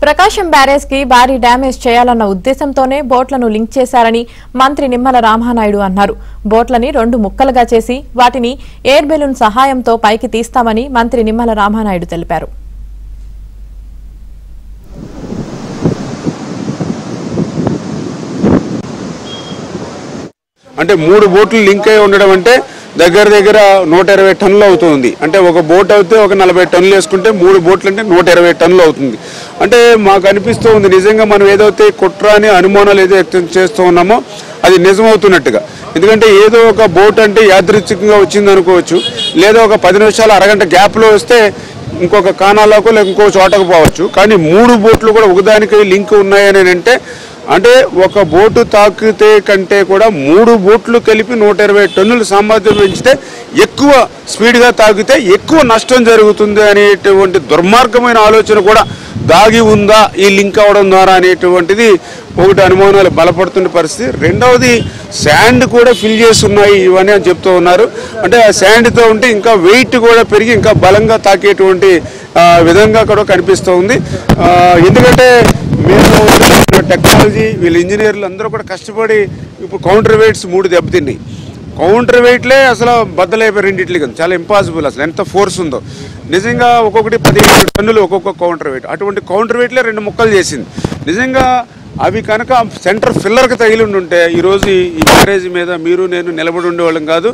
ప్రకాశం barrage కి భారీ damage చేయాలన్న ఉద్దేశంతోనే బోట్లను లింక్ చేశారని మంత్రి నిమ్మల రామానాయుడు అన్నారు. బోట్లని 2 ముక్కలుగా చేసి వాటిని ఎయిర్ బెలూన్ సహాయంతో పైకి తీస్తామని మంత్రి నిమ్మల రామానాయుడు తెలిపారు. అంటే 3 బోట్లు లింక్ అయి ఉండడం అంటే దగ్గర 120 టన్నులు అవుతుంది. అంటే ఒక బోట్ అయితే ఒక 40 టన్నులు వేసుకుంటే 3 బోట్లు అంటే 120 టన్నులు అవుతుంది. అంటే మాకు అనిపిస్తూ ఉంది నిజంగా మనం ఏదైతే కుట్ర అని అనుమానాలు ఏదో వ్యక్తం చేస్తూ ఉన్నామో అది నిజమవుతున్నట్టుగా. ఎందుకంటే ఏదో ఒక బోట్ అంటే యాదృచ్ఛికంగా వచ్చింది అనుకోవచ్చు, లేదా ఒక 10 నిమిషాలు అరగంట గ్యాప్లో వస్తే ఇంకొక కానాలోకో లేక ఇంకో చోటకు పోవచ్చు. కానీ 3 బోట్లు కూడా ఒకదానికి లింక్ ఉన్నాయని అంటే ఒక బోటు తాకితే కంటే కూడా 3 బోట్లు కలిపి 120 టన్నులు సామర్థ్యం పెంచితే ఎక్కువ స్పీడ్గా తాకితే ఎక్కువ నష్టం జరుగుతుంది అనేటువంటి దుర్మార్గమైన ఆలోచన కూడా దాగి ఉందా ఈ లింక్ అవడం ద్వారా అనేటువంటిది ఒకటి అనుమానాలు బలపడుతున్న పరిస్థితి. రెండవది శాండ్ కూడా ఫిల్ చేసి ఉన్నాయి ఇవన్నీ అని చెప్తూ ఉన్నారు. అంటే ఆ శాండ్తో ఉంటే ఇంకా వెయిట్ కూడా పెరిగి ఇంకా బలంగా తాకేటువంటి విధంగా కూడా కనిపిస్తూ ఉంది. ఎందుకంటే మేము టెక్నాలజీ వీళ్ళ ఇంజనీర్లు అందరూ కూడా కష్టపడి ఇప్పుడు కౌంటర్ వెయిట్స్ 3 దెబ్బతిన్నాయి. కౌంటర్ వెయిట్లే అసలు బద్దలైపోయి రెండింటికి చాలా ఇంపాసిబుల్. అసలు ఎంత ఫోర్స్ ఉందో నిజంగా ఒక్కొక్కటి 15 టన్నులు ఒక్కొక్క కౌంటర్ వెయిట్. అటువంటి కౌంటర్ వెయిట్లే 2 ముక్కలు చేసింది. నిజంగా అవి కనుక సెంటర్ ఫిల్లర్కి తగిలి ఉంటే ఈరోజు ఈ బ్యారేజ్ మీద మీరు నేను నిలబడి ఉండేవాళ్ళం కాదు.